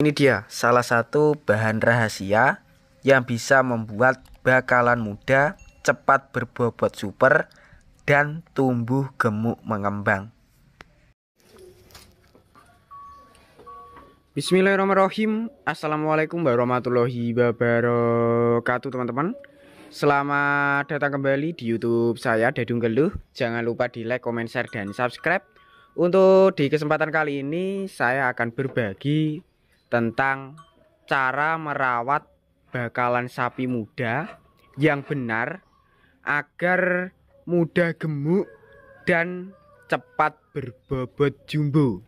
Ini dia salah satu bahan rahasia yang bisa membuat bakalan muda cepat berbobot super dan tumbuh gemuk mengembang. Bismillahirrahmanirrahim. Assalamualaikum warahmatullahi wabarakatuh, teman-teman. Selamat datang kembali di YouTube saya, Dadung Geluh. Jangan lupa di like, comment, share, dan subscribe. Untuk di kesempatan kali ini saya akan berbagi tentang cara merawat bakalan sapi muda yang benar agar mudah gemuk dan cepat berbobot jumbo.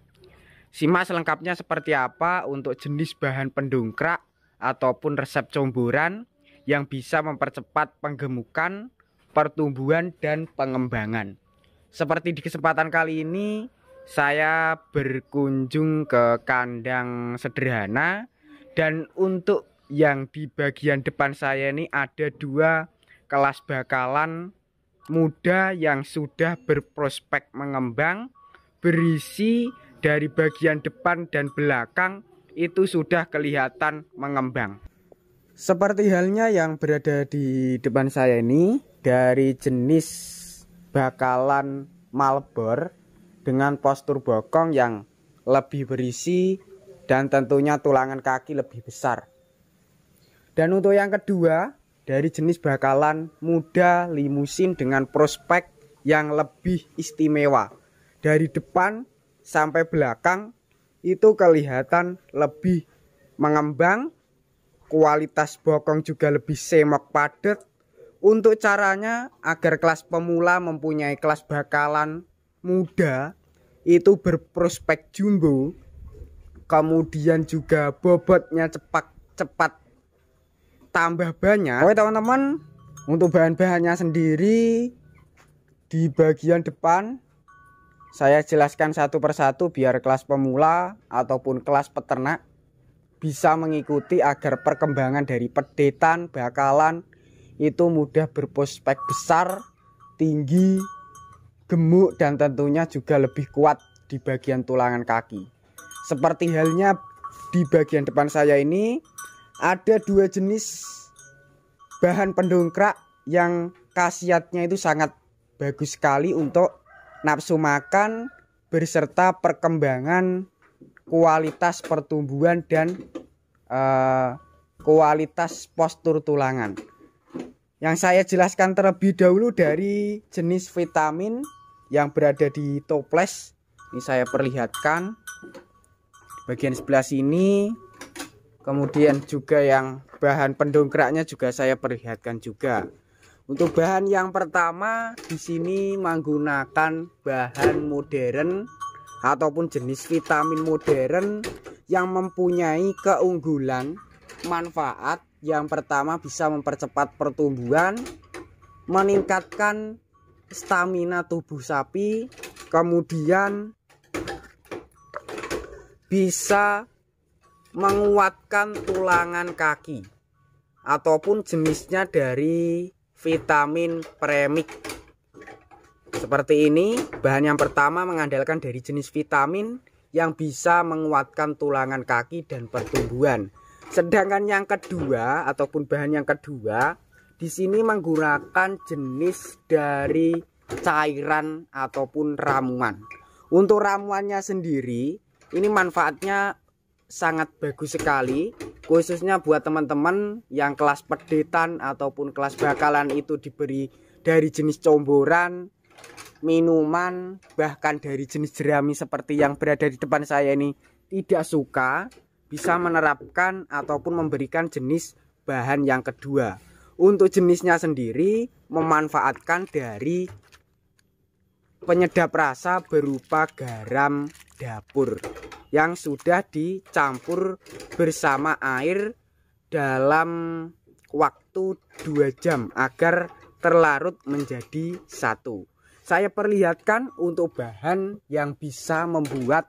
Simak selengkapnya seperti apa untuk jenis bahan pendongkrak ataupun resep comboran yang bisa mempercepat penggemukan, pertumbuhan, dan pengembangan. Seperti di kesempatan kali ini, saya berkunjung ke kandang sederhana, dan untuk yang di bagian depan saya ini ada dua kelas bakalan muda yang sudah berprospek mengembang, berisi dari bagian depan dan belakang itu sudah kelihatan mengembang. Seperti halnya yang berada di depan saya ini, dari jenis bakalan Malbor dengan postur bokong yang lebih berisi dan tentunya tulangan kaki lebih besar. Dan untuk yang kedua, dari jenis bakalan muda limusin dengan prospek yang lebih istimewa. Dari depan sampai belakang itu kelihatan lebih mengembang, kualitas bokong juga lebih semok padat. Untuk caranya agar kelas pemula mempunyai kelas bakalan muda itu berprospek jumbo, kemudian juga bobotnya cepat tambah banyak. Oke teman-teman, untuk bahan-bahannya sendiri di bagian depan saya jelaskan satu persatu biar kelas pemula ataupun kelas peternak bisa mengikuti agar perkembangan dari pedetan bakalan itu mudah berprospek besar, tinggi, gemuk, dan tentunya juga lebih kuat di bagian tulangan kaki. Seperti halnya di bagian depan saya ini ada dua jenis bahan pendongkrak yang khasiatnya itu sangat bagus sekali untuk nafsu makan beserta perkembangan, kualitas pertumbuhan, dan kualitas postur tulangan. Yang saya jelaskan terlebih dahulu dari jenis vitamin yang berada di toples. Ini saya perlihatkan bagian sebelah sini. Kemudian juga yang bahan pendongkraknya juga saya perlihatkan juga. Untuk bahan yang pertama di sini menggunakan bahan modern ataupun jenis vitamin modern yang mempunyai keunggulan manfaat. Yang pertama bisa mempercepat pertumbuhan, meningkatkan stamina tubuh sapi, kemudian bisa menguatkan tulangan kaki, ataupun jenisnya dari vitamin premix. Seperti ini, bahan yang pertama mengandalkan dari jenis vitamin yang bisa menguatkan tulangan kaki dan pertumbuhan. Sedangkan yang kedua ataupun bahan yang kedua di sini menggunakan jenis dari cairan ataupun ramuan. Untuk ramuannya sendiri ini manfaatnya sangat bagus sekali, khususnya buat teman-teman yang kelas pedetan ataupun kelas bakalan itu diberi dari jenis comboran, minuman, bahkan dari jenis jerami seperti yang berada di depan saya ini tidak suka, bisa menerapkan ataupun memberikan jenis bahan yang kedua. Untuk jenisnya sendiri memanfaatkan dari penyedap rasa berupa garam dapur yang sudah dicampur bersama air dalam waktu 2 jam agar terlarut menjadi satu. Saya perlihatkan untuk bahan yang bisa membuat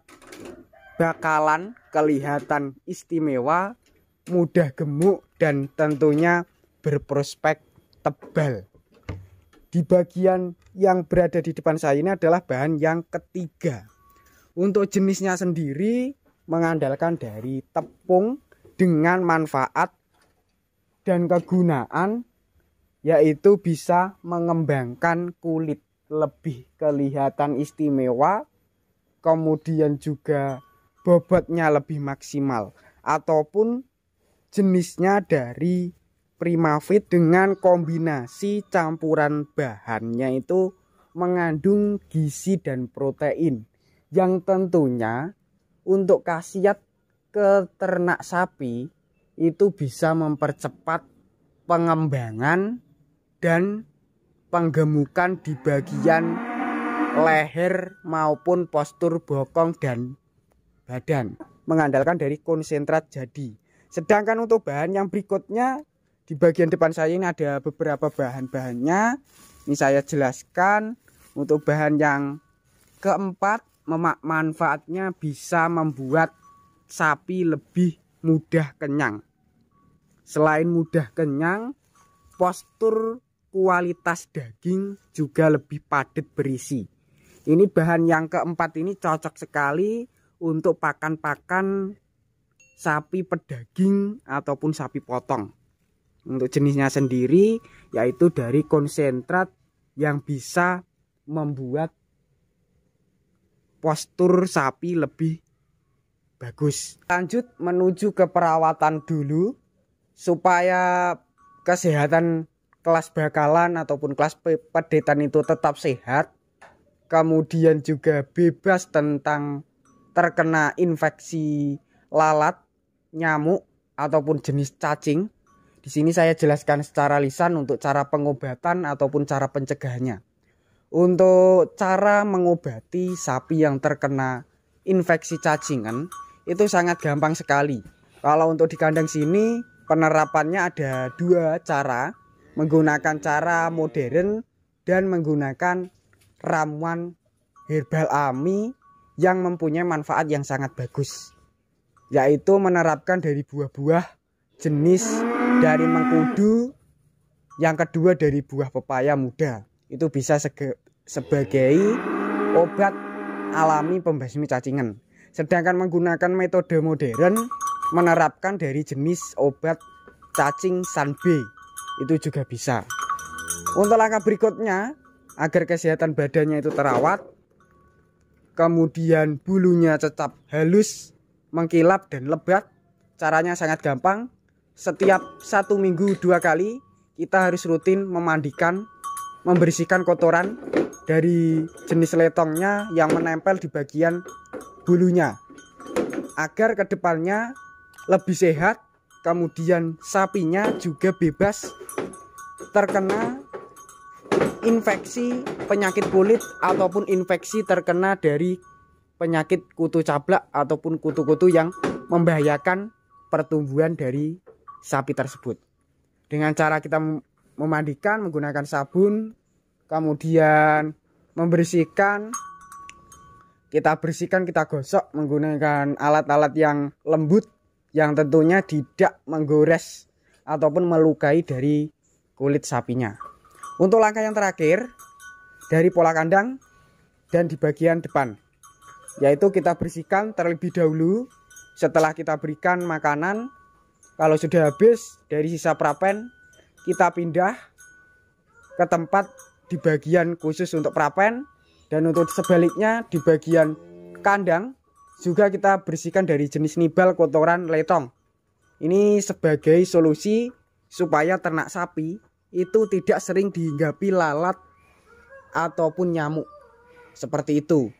bakalan kelihatan istimewa, mudah gemuk, dan tentunya berprospek tebal. Di bagian yang berada di depan saya ini adalah bahan yang ketiga. Untuk jenisnya sendiri mengandalkan dari tepung dengan manfaat dan kegunaan, yaitu bisa mengembangkan kulit lebih kelihatan istimewa, kemudian juga bobotnya lebih maksimal, ataupun jenisnya dari Primavit dengan kombinasi campuran bahannya itu mengandung gizi dan protein yang tentunya untuk khasiat ke ternak sapi itu bisa mempercepat pengembangan dan penggemukan di bagian leher maupun postur bokong dan badan, mengandalkan dari konsentrat jadi. Sedangkan untuk bahan yang berikutnya, di bagian depan saya ini ada beberapa bahan-bahannya. Ini saya jelaskan. Untuk bahan yang keempat, manfaatnya bisa membuat sapi lebih mudah kenyang. Selain mudah kenyang, postur kualitas daging juga lebih padat berisi. Ini bahan yang keempat ini cocok sekali untuk pakan-pakan sapi pedaging ataupun sapi potong. Untuk jenisnya sendiri yaitu dari konsentrat yang bisa membuat postur sapi lebih bagus. Lanjut menuju ke perawatan dulu supaya kesehatan kelas bakalan ataupun kelas pedetan itu tetap sehat, kemudian juga bebas tentang terkena infeksi lalat, nyamuk ataupun jenis cacing. Di sini saya jelaskan secara lisan untuk cara pengobatan ataupun cara pencegahannya. Untuk cara mengobati sapi yang terkena infeksi cacingan itu sangat gampang sekali. Kalau untuk di kandang sini penerapannya ada dua cara, menggunakan cara modern dan menggunakan ramuan herbal alami yang mempunyai manfaat yang sangat bagus, yaitu menerapkan dari buah-buah jenis dari mengkudu, yang kedua dari buah pepaya muda. Itu bisa sebagai obat alami pembasmi cacingan. Sedangkan menggunakan metode modern menerapkan dari jenis obat cacing Sanbe, itu juga bisa. Untuk langkah berikutnya, agar kesehatan badannya itu terawat, kemudian bulunya tetap halus, mengkilap dan lebat, caranya sangat gampang. Setiap 1 minggu 2 kali kita harus rutin memandikan, membersihkan kotoran dari jenis letongnya yang menempel di bagian bulunya, agar kedepannya lebih sehat, kemudian sapinya juga bebas terkena infeksi penyakit kulit ataupun infeksi terkena dari penyakit kutu cablak ataupun kutu-kutu yang membahayakan pertumbuhan dari sapi tersebut. Dengan cara kita memandikan menggunakan sabun, kemudian membersihkan, kita bersihkan, kita gosok menggunakan alat-alat yang lembut yang tentunya tidak menggores ataupun melukai dari kulit sapinya. Untuk langkah yang terakhir dari pola kandang dan di bagian depan, yaitu kita bersihkan terlebih dahulu. Setelah kita berikan makanan, kalau sudah habis dari sisa prapen, kita pindah ke tempat di bagian khusus untuk prapen, dan untuk sebaliknya di bagian kandang juga kita bersihkan dari jenis nibal kotoran letong. Ini sebagai solusi supaya ternak sapi itu tidak sering dihinggapi lalat ataupun nyamuk seperti itu.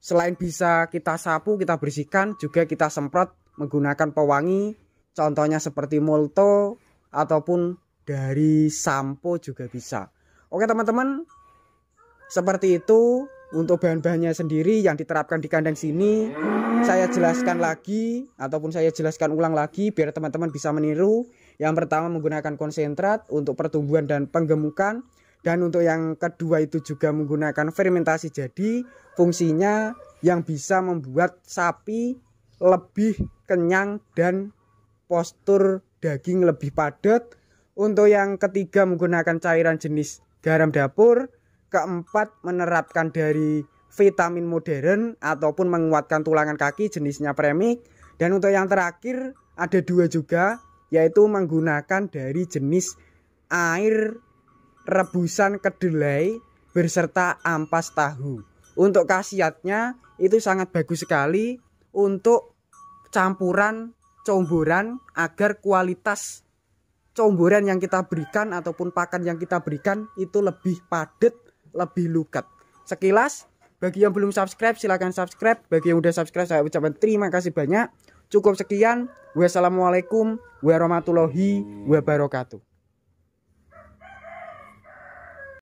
Selain bisa kita sapu, kita bersihkan, juga kita semprot menggunakan pewangi, contohnya seperti Molto ataupun dari sampo juga bisa. Oke teman-teman, seperti itu untuk bahan-bahannya sendiri yang diterapkan di kandang sini. Saya jelaskan lagi ataupun saya jelaskan ulang lagi biar teman-teman bisa meniru. Yang pertama menggunakan konsentrat untuk pertumbuhan dan penggemukan, dan untuk yang kedua itu juga menggunakan fermentasi jadi, fungsinya yang bisa membuat sapi lebih kenyang dan postur daging lebih padat. Untuk yang ketiga menggunakan cairan jenis garam dapur. Keempat menerapkan dari vitamin modern ataupun menguatkan tulangan kaki jenisnya premik. Dan untuk yang terakhir ada 2 juga, yaitu menggunakan dari jenis air rebusan kedelai berserta ampas tahu. Untuk khasiatnya itu sangat bagus sekali untuk campuran comboran agar kualitas comboran yang kita berikan ataupun pakan yang kita berikan itu lebih padat, lebih lukat. Sekilas, bagi yang belum subscribe silahkan subscribe. Bagi yang udah subscribe saya ucapkan terima kasih banyak. Cukup sekian. Wassalamualaikum warahmatullahi wabarakatuh.